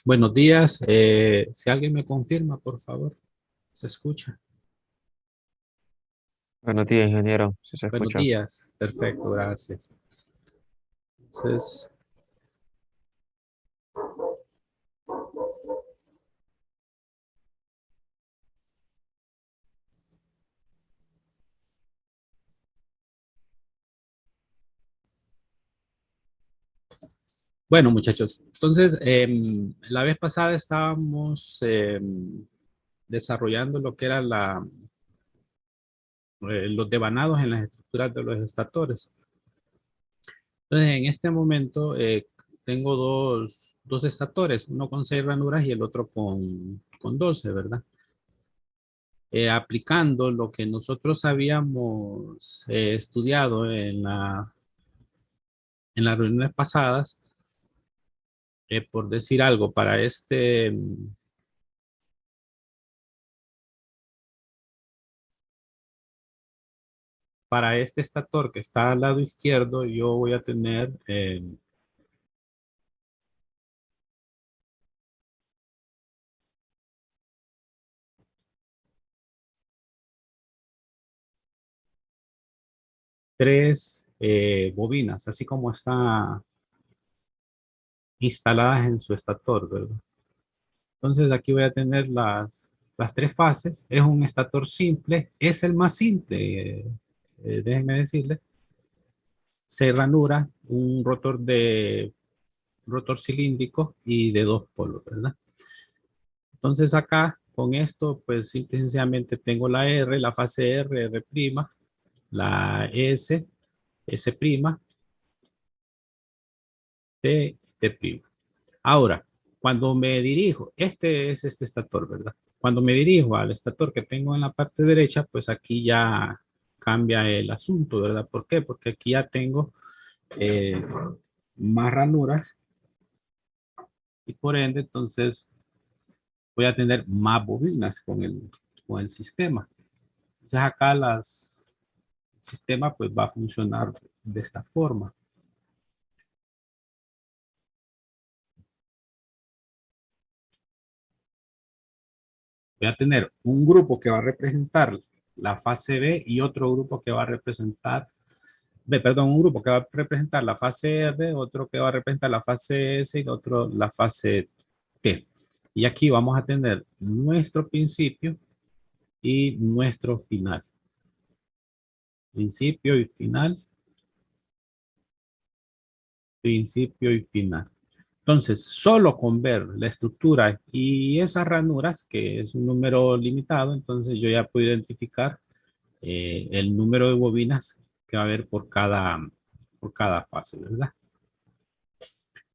Buenos días. Si alguien me confirma, por favor, se escucha. Buenos días, ingeniero. Si se Buenos escucha. días. Perfecto, gracias. Entonces, bueno, muchachos. Entonces, la vez pasada estábamos desarrollando lo que era los devanados en las estructuras de los estatores. Entonces, en este momento tengo dos estatores, uno con 6 ranuras y el otro con 12, ¿verdad? Aplicando lo que nosotros habíamos estudiado en las reuniones pasadas, por decir algo, para este estator que está al lado izquierdo, yo voy a tener 3 bobinas, así como está instaladas en su estator, ¿verdad? Entonces aquí voy a tener las 3 fases. Es un estator simple, es el más simple, déjenme decirles. 6 ranuras, un rotor cilíndrico y de 2 polos, ¿verdad? Entonces acá con esto, pues simple y sencillamente tengo la R, la fase R, R', la S, S', T, T'. Ahora, cuando me dirijo, este es este estator, ¿verdad? Cuando me dirijo al estator que tengo en la parte derecha, pues aquí ya cambia el asunto, ¿verdad? ¿Por qué? Porque aquí ya tengo eh, más ranuras y por ende, entonces voy a tener más bobinas con el sistema. Entonces acá el sistema pues va a funcionar de esta forma. Voy a tener un grupo que va a representar la fase B y otro grupo que va a representar, perdón, un grupo que va a representar la fase R, otro que va a representar la fase S y otro la fase T. Y aquí vamos a tener nuestro principio y nuestro final. Principio y final, principio y final. Entonces, solo con ver la estructura y esas ranuras, que es un número limitado, entonces yo ya puedo identificar el número de bobinas que va a haber por cada fase, ¿verdad?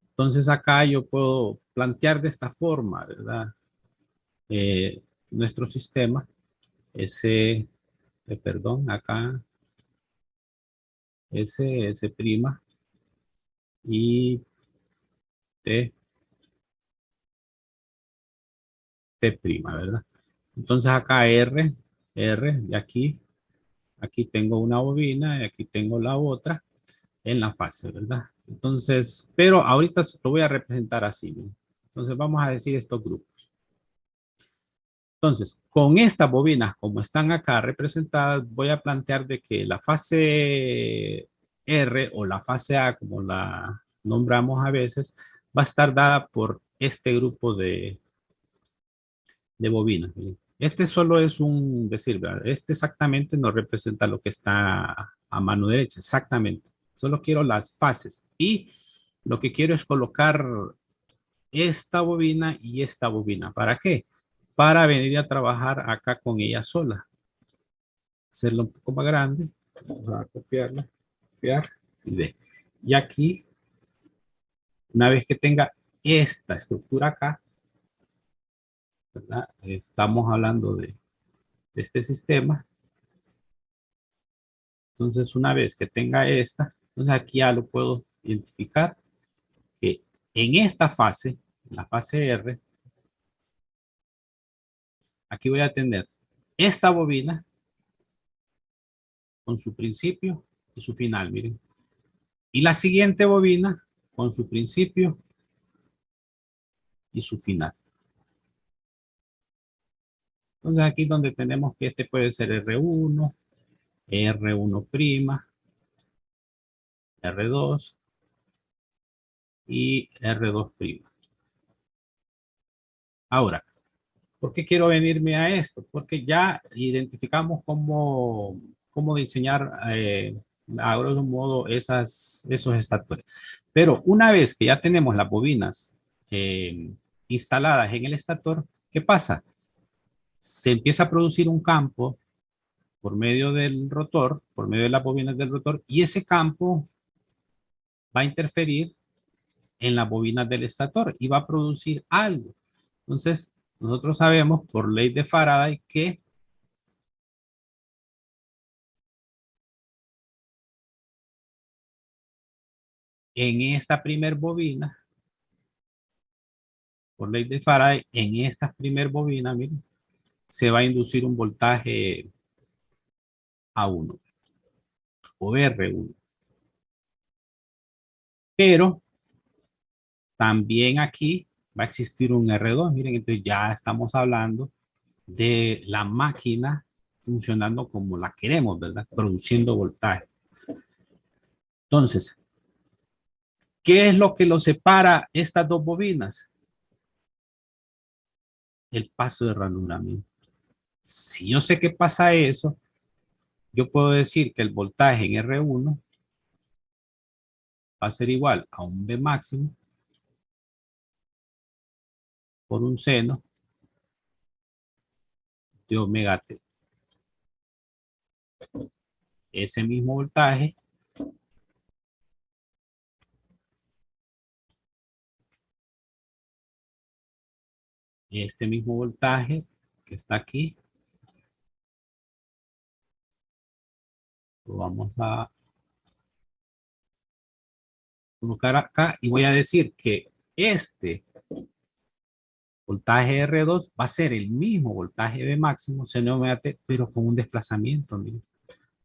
Entonces acá yo puedo plantear de esta forma, ¿verdad? Nuestro sistema, ese, perdón, acá, S', y T, T', ¿verdad? Entonces acá R, de aquí tengo una bobina y aquí tengo la otra en la fase, ¿verdad? Entonces, pero ahorita lo voy a representar así, ¿no? Entonces vamos a decir estos grupos. Entonces, con estas bobinas, como están acá representadas, voy a plantear de que la fase R o la fase A, como la nombramos a veces, va a estar dada por este grupo de bobinas. Este solo es un decir, ¿verdad? Este exactamente no representa lo que está a mano derecha, exactamente. Solo quiero las fases y lo que quiero es colocar esta bobina y esta bobina. ¿Para qué? Para venir a trabajar acá con ella sola. Hacerlo un poco más grande. Vamos a copiarla, copiar y ve. Y aquí, una vez que tenga esta estructura acá, ¿verdad? Estamos hablando de este sistema. Entonces, una vez que tenga esta, entonces aquí ya lo puedo identificar que en esta fase, la fase R, aquí voy a tener esta bobina con su principio y su final, miren. Y la siguiente bobina con su principio y su final. Entonces aquí donde tenemos que este puede ser R1, R1', R2 y R2'. Ahora, ¿por qué quiero venirme a esto? Porque ya identificamos cómo diseñar a grosso modo esos estator. Pero una vez que ya tenemos las bobinas instaladas en el estator, ¿qué pasa? Se empieza a producir un campo por medio del rotor, por medio de las bobinas del rotor, y ese campo va a interferir en las bobinas del estator y va a producir algo. Entonces, nosotros sabemos por ley de Faraday que en esta primer bobina, por ley de Faraday, en esta primer bobina, miren, se va a inducir un voltaje A1 o R1. Pero también aquí va a existir un R2. Miren, entonces ya estamos hablando de la máquina funcionando como la queremos, ¿verdad? Produciendo voltaje. Entonces, ¿qué es lo que lo separa estas dos bobinas? El paso de ranuramiento. Si yo sé que pasa eso, yo puedo decir que el voltaje en R1 va a ser igual a un B máximo por un seno de omega T. Ese mismo voltaje este mismo voltaje que está aquí, lo vamos a colocar acá y voy a decir que este voltaje R2 va a ser el mismo voltaje de máximo, seno omega T, pero con un desplazamiento, miren,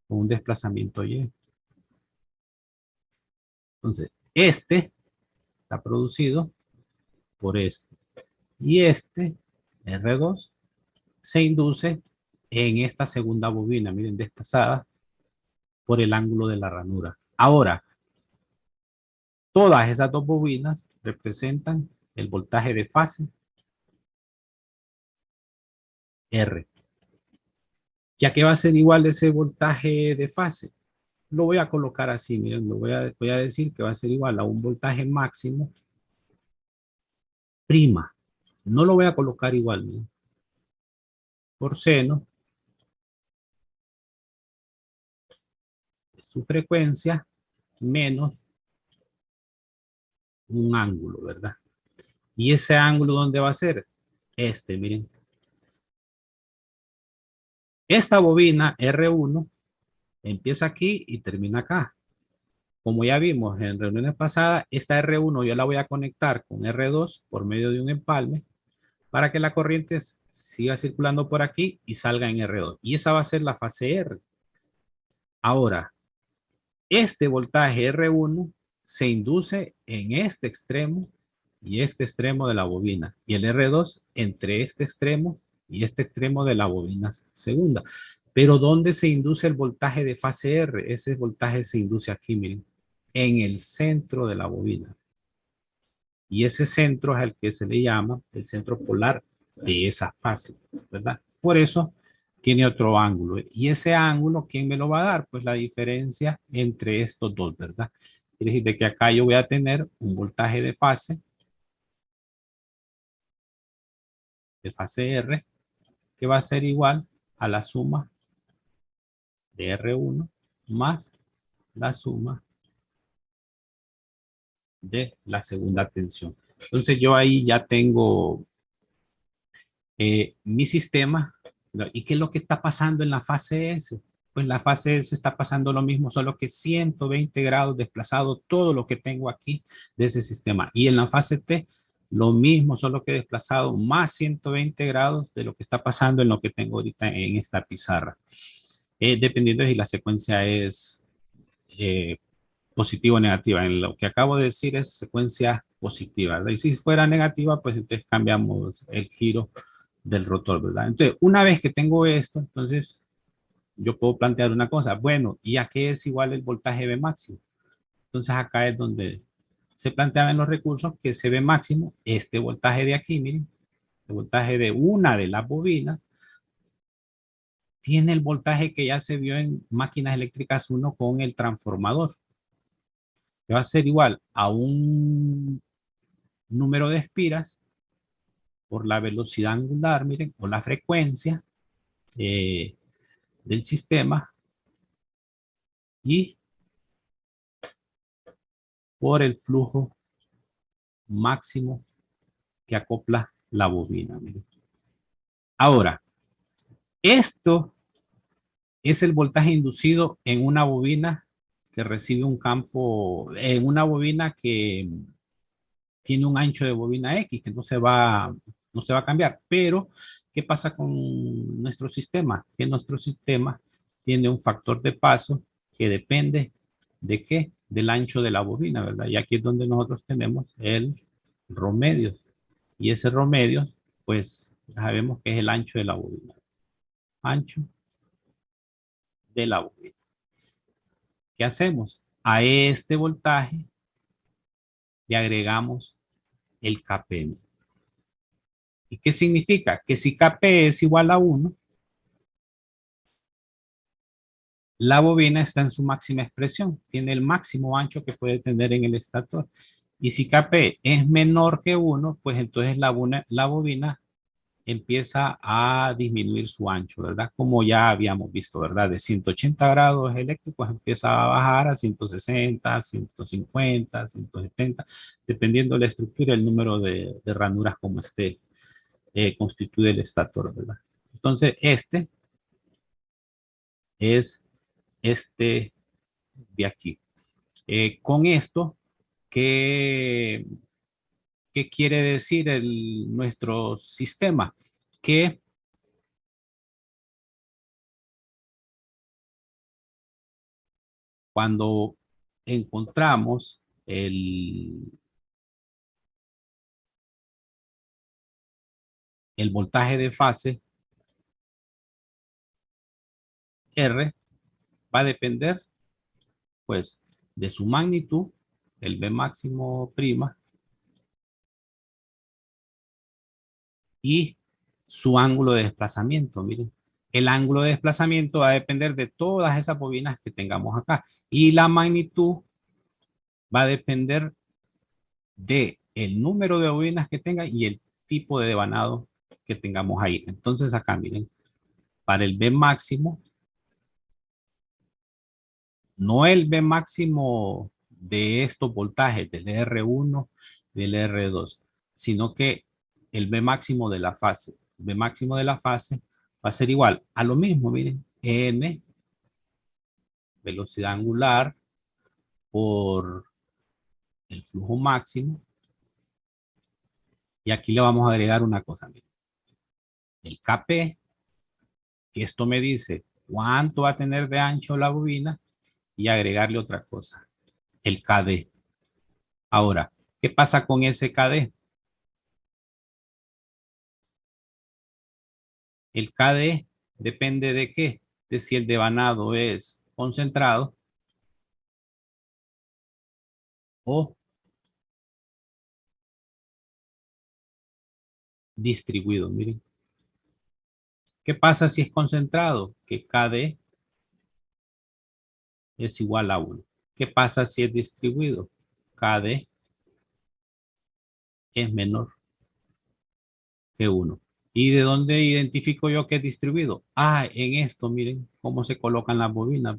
con un desplazamiento Y. Entonces, este está producido por este. Y este, R2, se induce en esta segunda bobina, miren, desplazada por el ángulo de la ranura. Ahora, todas esas dos bobinas representan el voltaje de fase R. Ya que va a ser igual ese voltaje de fase, lo voy a colocar así, miren, voy a decir que va a ser igual a un voltaje máximo prima. No lo voy a colocar igual, miren, por seno de su frecuencia menos un ángulo, ¿verdad? Y ese ángulo, ¿dónde va a ser? Este, miren. Esta bobina R1 empieza aquí y termina acá. Como ya vimos en reuniones pasadas, esta R1 yo la voy a conectar con R2 por medio de un empalme para que la corriente siga circulando por aquí y salga en R2. Y esa va a ser la fase R. Ahora, este voltaje R1 se induce en este extremo y este extremo de la bobina. Y el R2 entre este extremo y este extremo de la bobina segunda. Pero ¿dónde se induce el voltaje de fase R? Ese voltaje se induce aquí, miren, en el centro de la bobina. Y ese centro es el que se le llama el centro polar de esa fase, ¿verdad? Por eso tiene otro ángulo. Y ese ángulo, ¿quién me lo va a dar? Pues la diferencia entre estos dos, ¿verdad? Quiere decir de que acá yo voy a tener un voltaje de fase R, que va a ser igual a la suma de R1 más la suma de la segunda tensión. Entonces yo ahí ya tengo mi sistema. ¿Y qué es lo que está pasando en la fase S? Pues en la fase S está pasando lo mismo, solo que 120 grados desplazado todo lo que tengo aquí de ese sistema. Y en la fase T, lo mismo, solo que desplazado más 120 grados de lo que está pasando en lo que tengo ahorita en esta pizarra. Dependiendo de si la secuencia es positivo o negativa. En lo que acabo de decir es secuencia positiva, ¿verdad? Y si fuera negativa, pues entonces cambiamos el giro del rotor, ¿verdad? Entonces, una vez que tengo esto, entonces yo puedo plantear una cosa. Bueno, ¿y a qué es igual el voltaje V máximo? Entonces acá es donde se planteaban los recursos que se ve máximo este voltaje de aquí, miren, el voltaje de una de las bobinas tiene el voltaje que ya se vio en máquinas eléctricas 1 con el transformador. Que va a ser igual a un número de espiras por la velocidad angular, miren, o la frecuencia del sistema y por el flujo máximo que acopla la bobina. Miren. Ahora, esto es el voltaje inducido en una bobina que recibe un campo, en una bobina que tiene un ancho de bobina X, que no se va a cambiar. Pero, ¿qué pasa con nuestro sistema? Que nuestro sistema tiene un factor de paso que depende de qué? Del ancho de la bobina, ¿verdad? Y aquí es donde nosotros tenemos el Romedio. Y ese Romedio, pues, sabemos que es el ancho de la bobina. Ancho de la bobina. ¿Qué hacemos? A este voltaje le agregamos el Kp. ¿Y qué significa? Que si Kp es igual a 1, la bobina está en su máxima expresión, tiene el máximo ancho que puede tener en el estator. Y si Kp es menor que 1, pues entonces la bobina empieza a disminuir su ancho, ¿verdad? Como ya habíamos visto, ¿verdad? De 180 grados eléctricos empieza a bajar a 160, 150, 170, dependiendo de la estructura y el número de ranuras como esté constituye el estator, ¿verdad? Entonces, este es este de aquí. Con esto, ¿qué, qué quiere decir nuestro sistema? Que cuando encontramos el voltaje de fase R, va a depender, pues, de su magnitud, el B máximo prima, y su ángulo de desplazamiento. Miren, el ángulo de desplazamiento va a depender de todas esas bobinas que tengamos acá. Y la magnitud va a depender de el número de bobinas que tenga y el tipo de devanado que tengamos ahí. Entonces acá, miren, para el B máximo, no el B máximo de estos voltajes, del R1, del R2, sino que el B máximo de la fase. B máximo de la fase va a ser igual a lo mismo, miren, N, velocidad angular, por el flujo máximo. Y aquí le vamos a agregar una cosa, miren. El Kp, que esto me dice cuánto va a tener de ancho la bobina, y agregarle otra cosa, el Kd. Ahora, ¿qué pasa con ese Kd? El Kd depende de qué, de si el devanado es concentrado o distribuido. Miren, ¿qué pasa si es concentrado? Que Kd es igual a 1. ¿Qué pasa si es distribuido? Kd es menor que 1. ¿Y de dónde identifico yo que es distribuido? Ah, en esto, miren cómo se colocan las bobinas.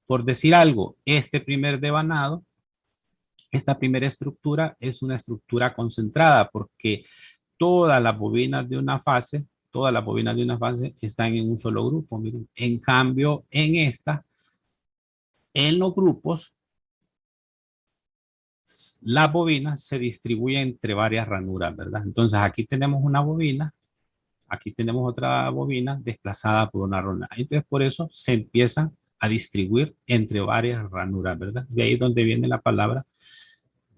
Por decir algo, este primer devanado, esta primera estructura es una estructura concentrada porque todas las bobinas de una fase, todas las bobinas de una fase están en un solo grupo. Miren. En cambio, en esta, en los grupos, las bobinas se distribuyen entre varias ranuras, ¿verdad? Entonces aquí tenemos una bobina, aquí tenemos otra bobina desplazada por una ranura. Entonces por eso se empiezan a distribuir entre varias ranuras, ¿verdad? De ahí donde viene la palabra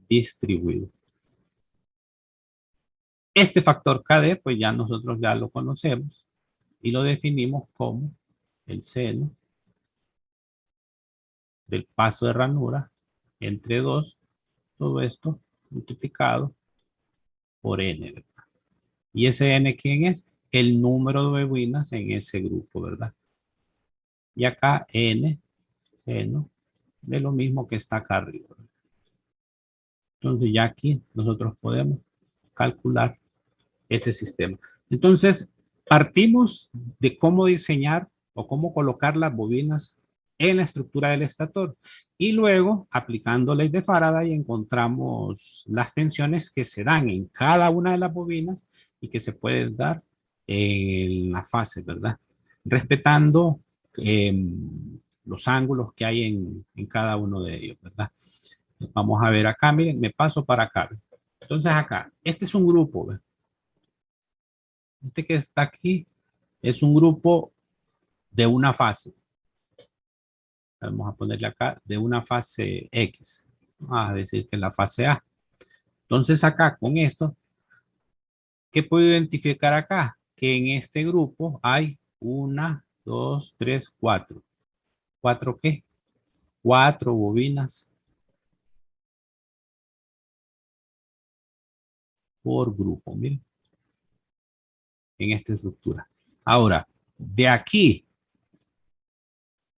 distribuido. Este factor KD, pues ya nosotros ya lo conocemos y lo definimos como el seno del paso de ranura entre 2, todo esto multiplicado por n, ¿verdad? Y ese n, ¿quién es? El número de bobinas en ese grupo, ¿verdad? Y acá n, seno, de lo mismo que está acá arriba. Entonces ya aquí nosotros podemos calcular ese sistema. Entonces, partimos de cómo diseñar o cómo colocar las bobinas en la estructura del estator. Y luego, aplicando ley de Faraday, encontramos las tensiones que se dan en cada una de las bobinas y que se pueden dar en la fase, ¿verdad? Respetando los ángulos que hay en cada uno de ellos, ¿verdad? Vamos a ver acá, miren, me paso para acá. Entonces acá, este es un grupo, ¿verdad? Este que está aquí es un grupo de una fase. Vamos a ponerle acá de una fase X. Vamos a decir que es la fase A. Entonces acá con esto, ¿qué puedo identificar acá? Que en este grupo hay 1, 2, 3, 4. ¿4 qué? 4 bobinas por grupo, miren, en esta estructura. Ahora, de aquí,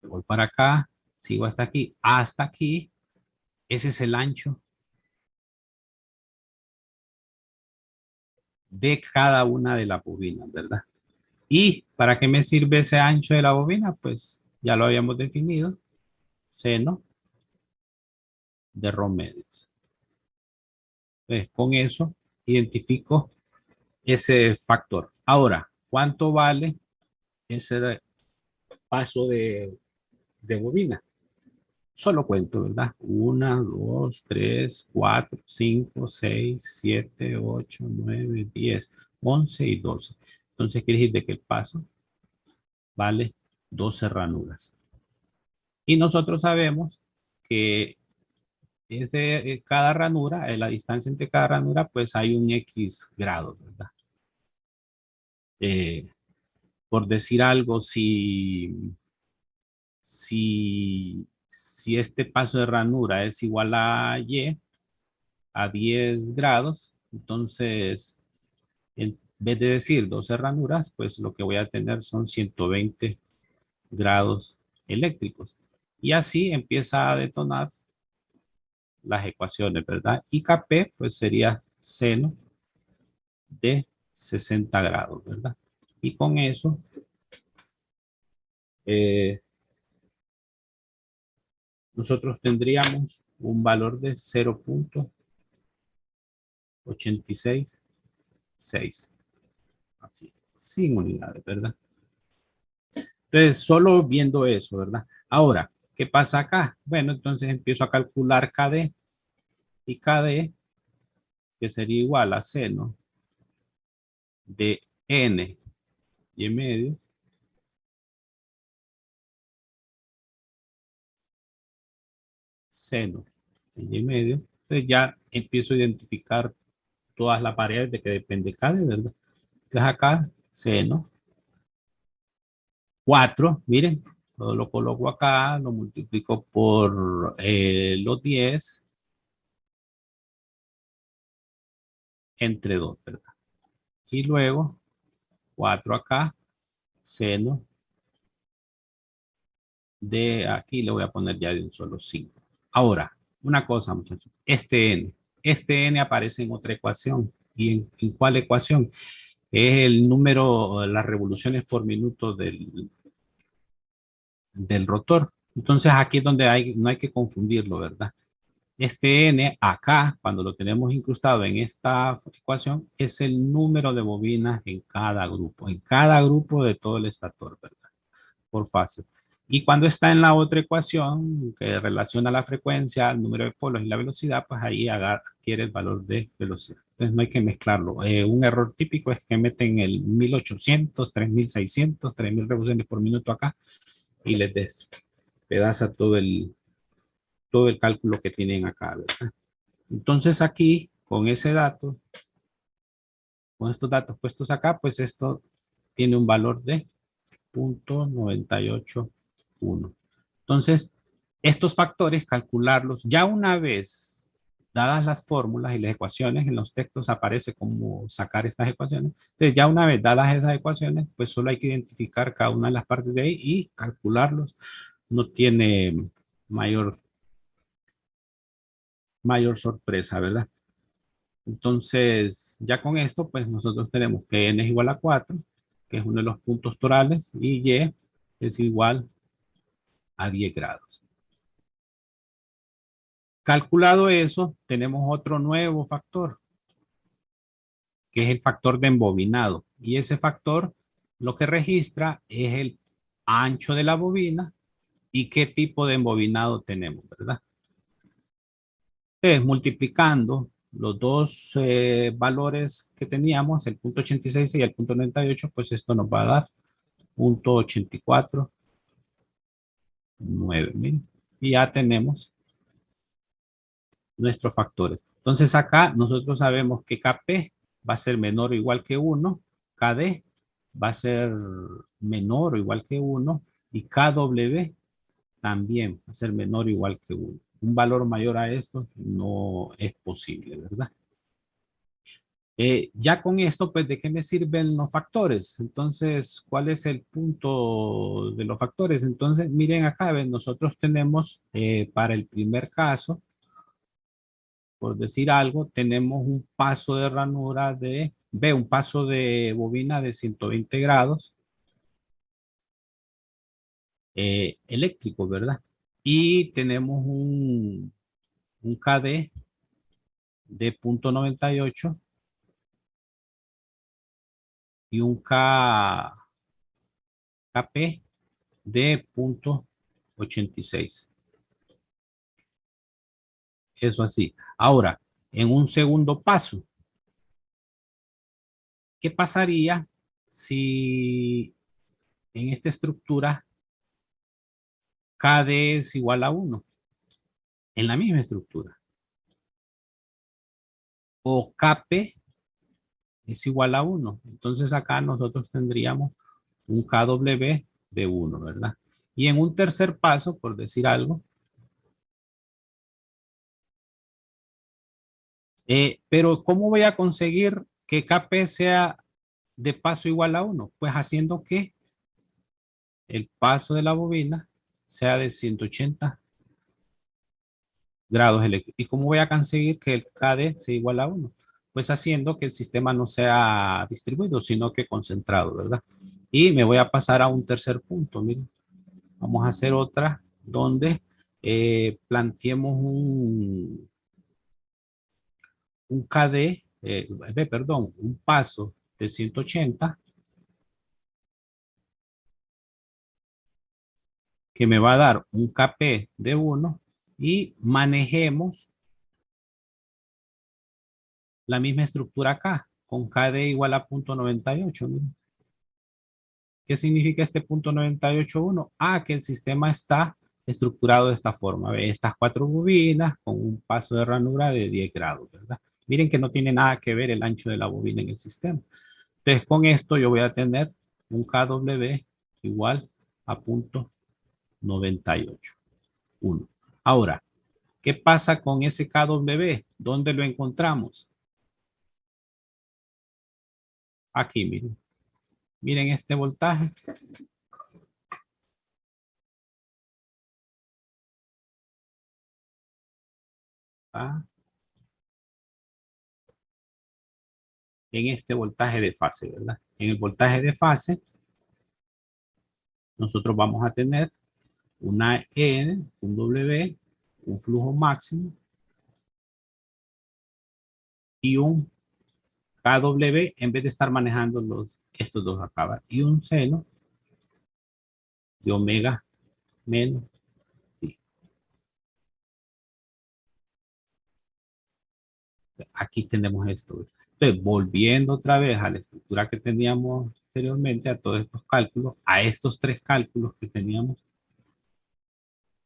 voy para acá, sigo hasta aquí, ese es el ancho de cada una de las bobinas, ¿verdad? ¿Y para qué me sirve ese ancho de la bobina? Pues ya lo habíamos definido, seno de Rho medios. Entonces, con eso identifico ese factor. Ahora, ¿cuánto vale ese paso de bobina? Solo cuento, ¿verdad? 1, 2, 3, 4, 5, 6, 7, 8, 9, 10, 11 y 12. Entonces quiere decir de que el paso vale 12 ranuras. Y nosotros sabemos que es de cada ranura, la distancia entre cada ranura, pues hay un X grado, ¿verdad? Eh, por decir algo, si este paso de ranura es igual a Y, a 10 grados, entonces, en vez de decir 12 ranuras, pues lo que voy a tener son 120 grados eléctricos. Y así empieza a detonar las ecuaciones, ¿verdad? Y Kp, pues sería seno de 60 grados, ¿verdad? Y con eso, eh, nosotros tendríamos un valor de 0.866, así, sin unidades, ¿verdad? Entonces, solo viendo eso, ¿verdad? Ahora, ¿qué pasa acá? Bueno, entonces empiezo a calcular KD, y KD, que sería igual a seno de N y medio seno de y medio. Entonces ya empiezo a identificar todas las variables de que depende KD, ¿verdad? Entonces acá seno 4, miren, lo coloco acá, lo multiplico por los 10 entre 2, ¿verdad? Y luego 4 acá, seno de aquí, le voy a poner ya de un solo 5. Ahora, una cosa, muchachos, este n aparece en otra ecuación. ¿Y en cuál ecuación? Es el número, las revoluciones por minuto del rotor. Entonces aquí es donde no hay que confundirlo, ¿verdad? Este n acá, cuando lo tenemos incrustado en esta ecuación, es el número de bobinas en cada grupo de todo el estator, ¿verdad? Por fase. Y cuando está en la otra ecuación que relaciona la frecuencia, el número de polos y la velocidad, pues ahí adquiere el valor de velocidad. Entonces no hay que mezclarlo. Un error típico es que meten el 1800, 3600, 3000 revoluciones por minuto acá y les des. despedaza todo el cálculo que tienen acá, ¿verdad? Entonces aquí, con ese dato, con estos datos puestos acá, pues esto tiene un valor de 0.981. Entonces, estos factores, calcularlos ya una vez dadas las fórmulas y las ecuaciones, en los textos aparece cómo sacar estas ecuaciones. Entonces, ya una vez dadas esas ecuaciones, pues solo hay que identificar cada una de las partes de ahí y calcularlos. No tiene mayor, mayor sorpresa, ¿verdad? Entonces, ya con esto, pues nosotros tenemos que n es igual a 4, que es uno de los puntos torales, y y es igual a 10 grados. Calculado eso, tenemos otro nuevo factor, que es el factor de embobinado. Y ese factor lo que registra es el ancho de la bobina y qué tipo de embobinado tenemos, ¿verdad? Entonces, multiplicando los dos valores que teníamos, el punto 86 y el punto 98, pues esto nos va a dar punto 84, 9.000. Y ya tenemos nuestros factores. Entonces acá nosotros sabemos que Kp va a ser menor o igual que 1, Kd va a ser menor o igual que 1 y Kw también va a ser menor o igual que 1. Un valor mayor a esto no es posible, ¿verdad? Ya con esto, pues, ¿de qué me sirven los factores? Entonces, ¿cuál es el punto de los factores? Entonces, miren acá, ven, nosotros tenemos para el primer caso, por decir algo, tenemos un paso de ranura un paso de bobina de 120 grados eléctrico, ¿verdad? Y tenemos un KD de 0.98 y un KP de 0.86. Eso así. Ahora, en un segundo paso, ¿qué pasaría si en esta estructura KD es igual a 1? En la misma estructura. O Kp es igual a 1. Entonces acá nosotros tendríamos un KW de 1, ¿verdad? Y en un tercer paso, por decir algo, pero ¿cómo voy a conseguir que Kp sea de paso igual a 1? Pues haciendo que el paso de la bobina sea de 180 grados eléctricos. ¿Y cómo voy a conseguir que el KD sea igual a 1? Pues haciendo que el sistema no sea distribuido, sino que concentrado, ¿verdad? Y me voy a pasar a un tercer punto, miren. Vamos a hacer otra donde planteemos un KD, perdón, un paso de 180 que me va a dar un Kp de 1 y manejemos la misma estructura acá, con KD igual a 0.98. Miren. ¿Qué significa este 0.981? Que el sistema está estructurado de esta forma. ¿Ve? Estas 4 bobinas con un paso de ranura de 10 grados, ¿verdad? Miren que no tiene nada que ver el ancho de la bobina en el sistema. Entonces, con esto yo voy a tener un KW igual a 0.981. Ahora, ¿qué pasa con ese KW? ¿Dónde lo encontramos? Aquí, miren. Miren este voltaje. ¿Ah? En este voltaje de fase, ¿verdad? En el voltaje de fase, nosotros vamos a tener una N, un W, un flujo máximo y un KW en vez de estar manejando estos dos acá, ¿verdad? Y un seno de omega menos phi. Aquí tenemos esto. Entonces, volviendo otra vez a la estructura que teníamos anteriormente, a todos estos cálculos, a estos tres cálculos que teníamos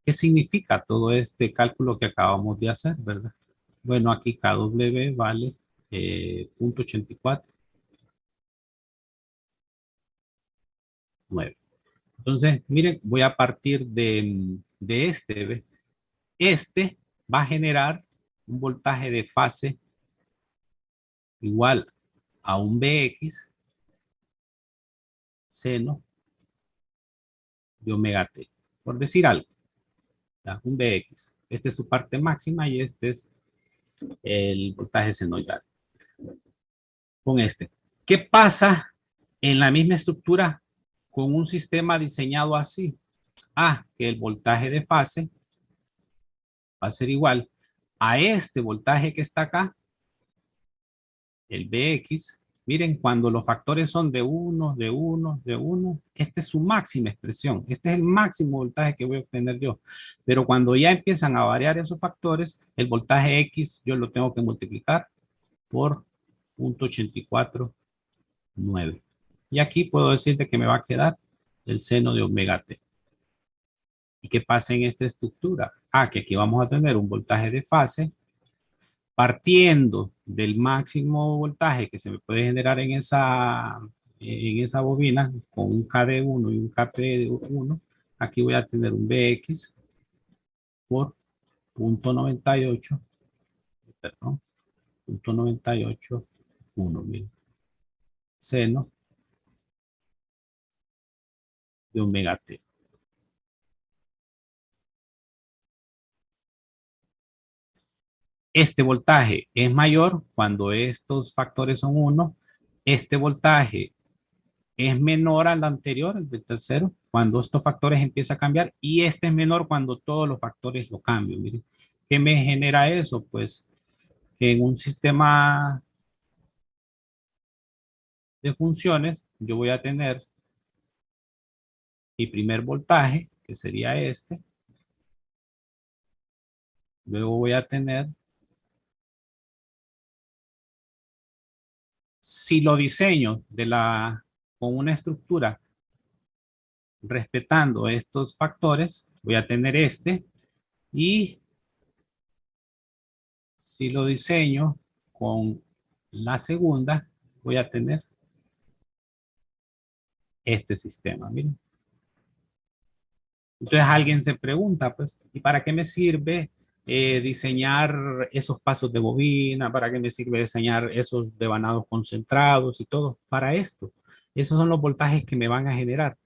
¿Qué significa todo este cálculo que acabamos de hacer, verdad? Bueno, aquí KW vale 0.84. 9. Entonces, miren, voy a partir de este, ¿ve? Este va a generar un voltaje de fase igual a un Bx seno de omega t, por decir algo, ¿ya? Un Bx. Este es su parte máxima y este es el voltaje senoidal. Con este. ¿Qué pasa en la misma estructura con un sistema diseñado así? Ah, que el voltaje de fase va a ser igual a este voltaje que está acá, el Bx. Miren, cuando los factores son de 1, de 1, de 1, esta es su máxima expresión. Este es el máximo voltaje que voy a obtener yo. Pero cuando ya empiezan a variar esos factores, el voltaje X yo lo tengo que multiplicar por 0.849. Y aquí puedo decirte que me va a quedar el seno de omega t. ¿Y qué pasa en esta estructura? Ah, que aquí vamos a tener un voltaje de fase partiendo del máximo voltaje que se me puede generar en esa bobina con un KD1 y un KP1, aquí voy a tener un BX por 0.98, perdón, 0.981 mil seno de omega t. Este voltaje es mayor cuando estos factores son 1. Este voltaje es menor al anterior, el del tercero, cuando estos factores empiezan a cambiar, y este es menor cuando todos los factores lo cambian. Miren, ¿qué me genera eso? Pues que en un sistema de funciones yo voy a tener mi primer voltaje, que sería este, luego voy a tener, si lo diseño con una estructura respetando estos factores, voy a tener este, y si lo diseño con la segunda, voy a tener este sistema. Miren. Entonces alguien se pregunta, pues, ¿y para qué me sirve diseñar esos pasos de bobina? ¿Para qué me sirve diseñar esos devanados concentrados y todo? Para esto. Esos son los voltajes que me van a generar.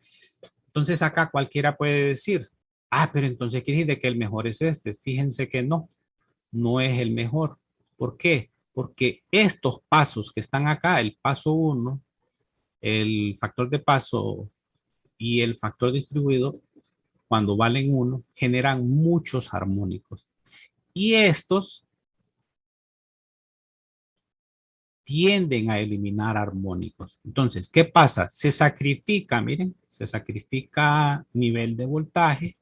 Entonces acá cualquiera puede decir, ah, pero entonces quiere decir que el mejor es este. Fíjense que no, no es el mejor. ¿Por qué? Porque estos pasos que están acá, el paso 1, el factor de paso y el factor distribuido, cuando valen 1, generan muchos armónicos. Y estos tienden a eliminar armónicos. Entonces, ¿qué pasa? Se sacrifica, miren, se sacrifica nivel de voltaje,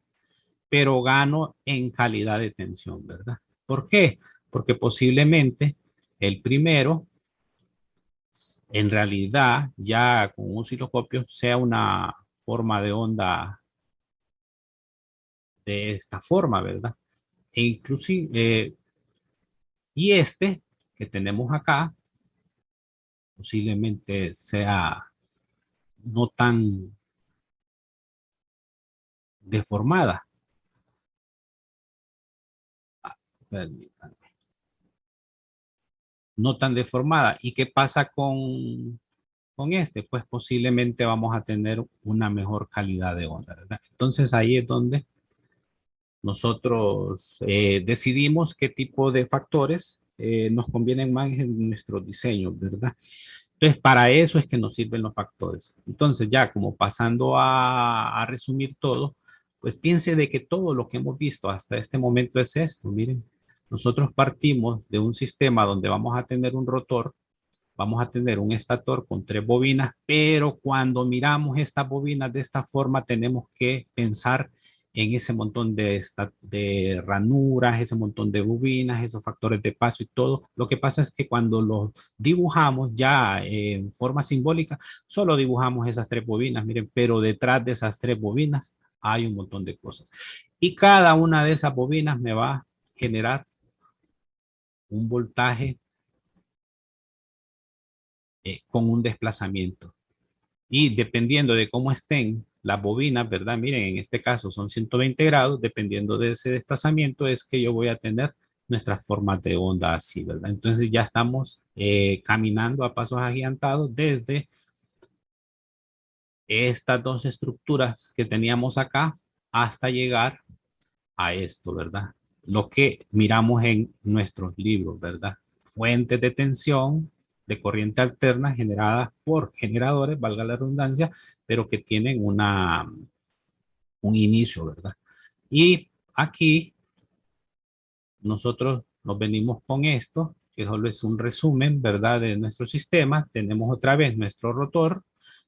pero gano en calidad de tensión, ¿verdad? ¿Por qué? Porque posiblemente el primero, en realidad, ya con un osciloscopio, sea una forma de onda de esta forma, ¿verdad? E inclusive, y este que tenemos acá, posiblemente sea no tan deformada. Ah, permítanme. No tan deformada. ¿Y qué pasa con este? Pues posiblemente vamos a tener una mejor calidad de onda, ¿verdad? Entonces ahí es donde nosotros decidimos qué tipo de factores nos convienen más en nuestro diseño, ¿verdad? Entonces, para eso es que nos sirven los factores. Entonces, ya como pasando a resumir todo, pues piense de que todo lo que hemos visto hasta este momento es esto. Miren, nosotros partimos de un sistema donde vamos a tener un rotor, vamos a tener un estator con 3 bobinas, pero cuando miramos estas bobinas de esta forma tenemos que pensar en ese montón de ranuras, ese montón de bobinas, esos factores de paso y todo. Lo que pasa es que cuando los dibujamos ya en forma simbólica, solo dibujamos esas 3 bobinas, miren, pero detrás de esas 3 bobinas Hay un montón de cosas. Y cada una de esas bobinas me va a generar un voltaje con un desplazamiento. Y dependiendo de cómo estén las bobinas, ¿verdad? Miren, en este caso son 120 grados, dependiendo de ese desplazamiento es que yo voy a tener nuestras formas de onda así, ¿verdad? Entonces ya estamos caminando a pasos agigantados desde estas dos estructuras que teníamos acá hasta llegar a esto, ¿verdad? Lo que miramos en nuestros libros, ¿verdad? Fuentes de tensión de corriente alterna generadas por generadores, valga la redundancia, pero que tienen un inicio, ¿verdad? Y aquí nosotros nos venimos con esto, que solo es un resumen, ¿verdad? De nuestro sistema. Tenemos otra vez nuestro rotor,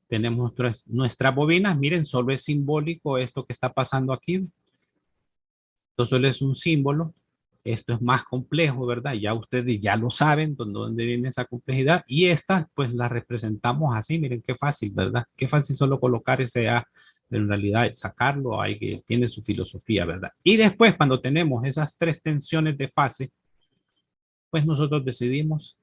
tenemos nuestras bobinas. Miren, solo es simbólico esto que está pasando aquí. Esto solo es un símbolo. Esto es más complejo, ¿verdad? Ya ustedes ya lo saben dónde viene esa complejidad. Y estas, pues las representamos así. Miren qué fácil, ¿verdad? Qué fácil solo colocar ese A, pero en realidad sacarlo, hay que tiene su filosofía, ¿verdad? Y después, cuando tenemos esas tres tensiones de fase, pues nosotros decidimos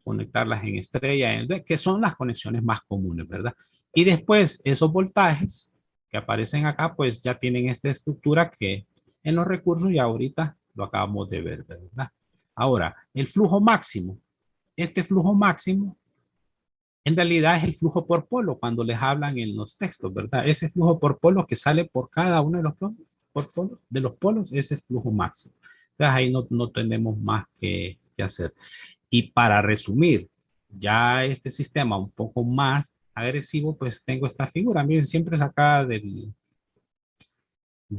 conectarlas en estrella, que son las conexiones más comunes, ¿verdad? Y después, esos voltajes que aparecen acá, pues ya tienen esta estructura que en los recursos ya ahorita lo acabamos de ver, ¿verdad? Ahora, el flujo máximo. Este flujo máximo en realidad es el flujo por polo cuando les hablan en los textos, ¿verdad? Ese flujo por polo que sale por cada uno de los polos, de los polos, ese es el flujo máximo. Entonces ahí no tenemos más que hacer. Y para resumir ya este sistema un poco más agresivo, pues tengo esta figura. Miren, siempre sacada de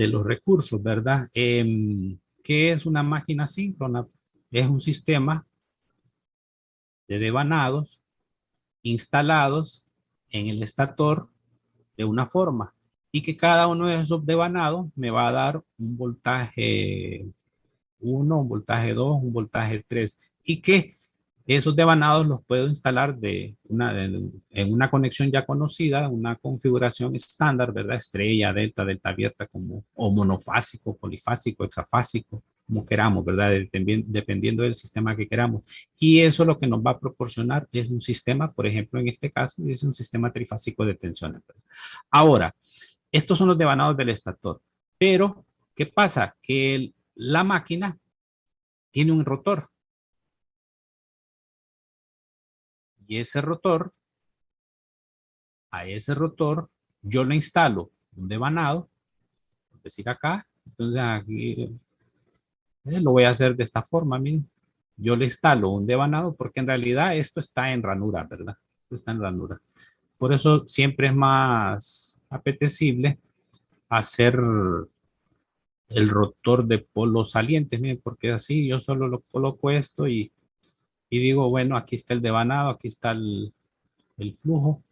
los recursos, ¿verdad? ¿Qué es una máquina síncrona? Es un sistema de devanados instalados en el estator de una forma y que cada uno de esos devanados me va a dar un voltaje 1, un voltaje 2, un voltaje 3 y que esos devanados los puedo instalar en una conexión ya conocida, una configuración estándar, ¿verdad? Estrella, delta, delta abierta, como, o monofásico, polifásico, hexafásico, como queramos, ¿verdad? Dependiendo del sistema que queramos. Y eso lo que nos va a proporcionar es un sistema, por ejemplo, en este caso, es un sistema trifásico de tensiones. Ahora, estos son los devanados del estator, pero ¿qué pasa? Que la máquina tiene un rotor y ese rotor, a ese rotor, yo le instalo un devanado, es decir, acá, entonces aquí lo voy a hacer de esta forma, miren. Yo le instalo un devanado porque en realidad esto está en ranura, ¿verdad? Esto está en ranura. Por eso siempre es más apetecible hacer el rotor de polos salientes, miren, porque así yo solo lo coloco esto y digo, bueno, aquí está el devanado, aquí está el flujo,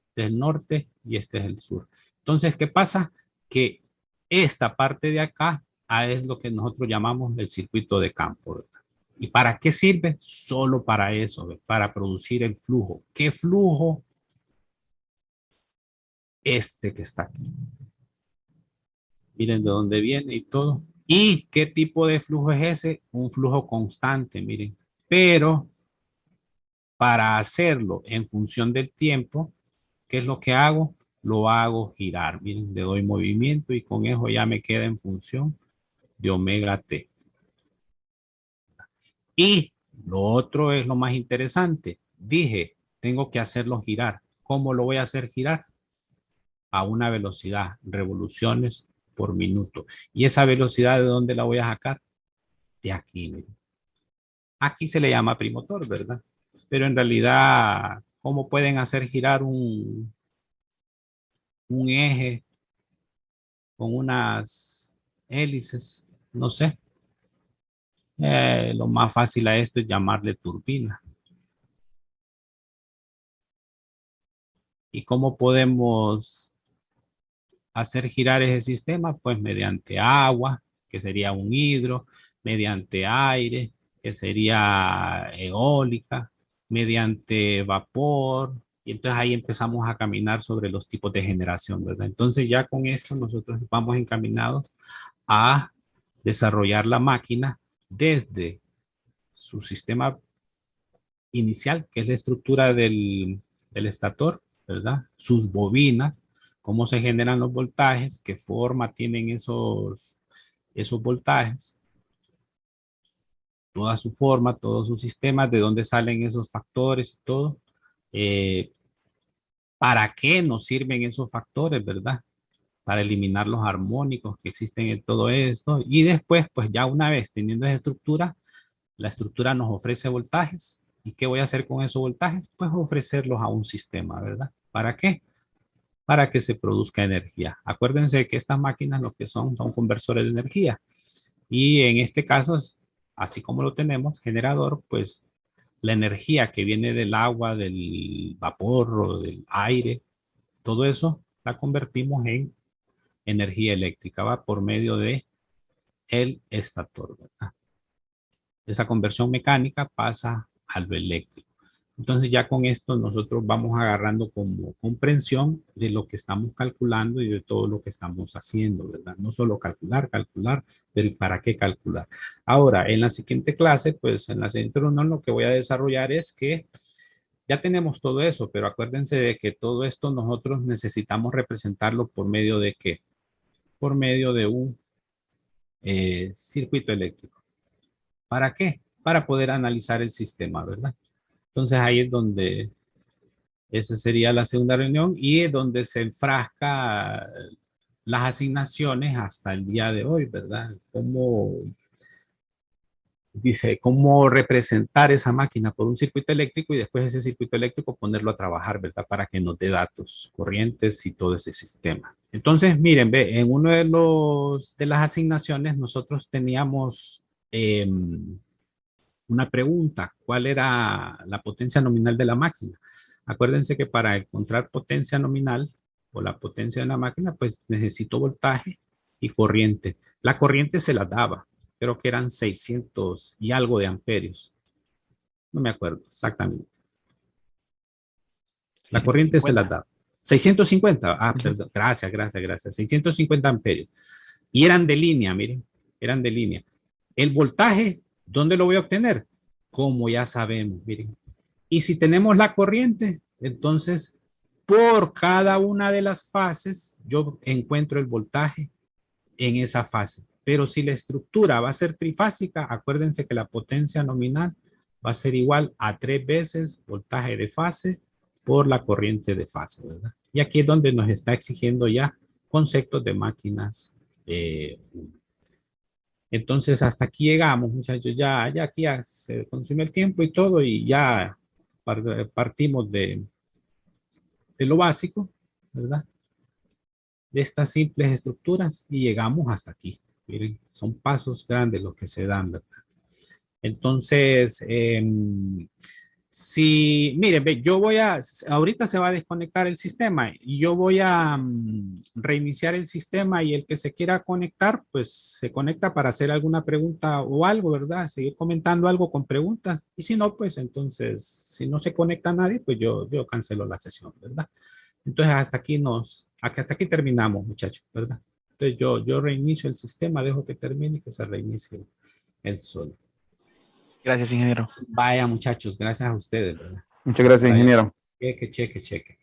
este es el norte y este es el sur. Entonces, ¿qué pasa? Que esta parte de acá es lo que nosotros llamamos el circuito de campo, ¿verdad? ¿Y para qué sirve? Solo para eso, ¿verdad? Para producir el flujo. ¿Qué flujo? Este que está aquí. Miren de dónde viene y todo. ¿Y qué tipo de flujo es ese? Un flujo constante, miren. Pero para hacerlo en función del tiempo, ¿qué es lo que hago? Lo hago girar. Miren, le doy movimiento y con eso ya me queda en función de omega t. Y lo otro es lo más interesante. Dije, tengo que hacerlo girar. ¿Cómo lo voy a hacer girar? A una velocidad, revoluciones por minuto. ¿Y esa velocidad de dónde la voy a sacar? De aquí. Miren. Aquí se le llama primotor, ¿verdad? Pero en realidad, ¿cómo pueden hacer girar un eje con unas hélices? No sé. Lo más fácil a esto es llamarle turbina. ¿Y cómo podemos hacer girar ese sistema? Pues mediante agua, que sería un hidro, mediante aire, que sería eólica, mediante vapor, Y entonces ahí empezamos a caminar sobre los tipos de generación, ¿verdad? Entonces ya con esto nosotros vamos encaminados a desarrollar la máquina desde su sistema inicial, que es la estructura del estator, ¿verdad? Sus bobinas, cómo se generan los voltajes, qué forma tienen esos voltajes, toda su forma, todos sus sistemas, de dónde salen esos factores y todo. ¿Para qué nos sirven esos factores, verdad? Para eliminar los armónicos que existen en todo esto. Y después, pues ya una vez teniendo esa estructura, la estructura nos ofrece voltajes. ¿Y qué voy a hacer con esos voltajes? Pues ofrecerlos a un sistema, ¿verdad? ¿Para qué? Para que se produzca energía. Acuérdense que estas máquinas lo que son conversores de energía. Y en este caso, así como lo tenemos, generador, pues la energía que viene del agua, del vapor o del aire, todo eso la convertimos en energía eléctrica, va por medio de el estator, ¿verdad? Esa conversión mecánica pasa a lo eléctrico. Entonces ya con esto nosotros vamos agarrando como comprensión de lo que estamos calculando y de todo lo que estamos haciendo, ¿verdad? No solo calcular, pero ¿y para qué calcular? Ahora, en la siguiente clase, pues en la siguiente reunión lo que voy a desarrollar es que ya tenemos todo eso, pero acuérdense de que todo esto nosotros necesitamos representarlo por medio de qué? Por medio de un circuito eléctrico. ¿Para qué? Para poder analizar el sistema, ¿verdad? Entonces ahí es donde esa sería la segunda reunión y es donde se enfrasca las asignaciones hasta el día de hoy, ¿verdad? Cómo, dice, cómo representar esa máquina por un circuito eléctrico y después ese circuito eléctrico ponerlo a trabajar, ¿verdad? Para que nos dé datos, corrientes y todo ese sistema. Entonces, miren, ve, en uno de las asignaciones nosotros teníamos una pregunta, ¿cuál era la potencia nominal de la máquina? Acuérdense que para encontrar potencia nominal o la potencia de la máquina, pues necesito voltaje y corriente. La corriente se la daba, creo que eran 600 y algo de amperios. No me acuerdo exactamente. La corriente se la 650. daba. 650, Ujú. perdón, gracias. 650 amperios. Y eran de línea, miren, eran de línea. El voltaje, ¿dónde lo voy a obtener? Como ya sabemos, miren. Y si tenemos la corriente, entonces por cada una de las fases yo encuentro el voltaje en esa fase. Pero si la estructura va a ser trifásica, acuérdense que la potencia nominal va a ser igual a 3 veces voltaje de fase por la corriente de fase, ¿verdad? Y aquí es donde nos está exigiendo ya conceptos de máquinas. Entonces, hasta aquí llegamos, muchachos. Ya aquí ya se consume el tiempo y todo, y ya partimos de lo básico, ¿verdad? De estas simples estructuras y llegamos hasta aquí. Miren, son pasos grandes los que se dan, ¿verdad? Entonces, si, miren, ve, ahorita se va a desconectar el sistema y yo voy a reiniciar el sistema y el que se quiera conectar, pues se conecta para hacer alguna pregunta o algo, ¿verdad? Seguir comentando algo con preguntas. Y si no, pues entonces, si no se conecta nadie, pues yo cancelo la sesión, ¿verdad? Entonces, hasta aquí terminamos, muchachos, ¿verdad? Entonces, yo reinicio el sistema, dejo que termine y que se reinicie el solo. Gracias, ingeniero. Vaya, muchachos, gracias a ustedes, ¿verdad? Muchas gracias, Vaya, ingeniero. cheque.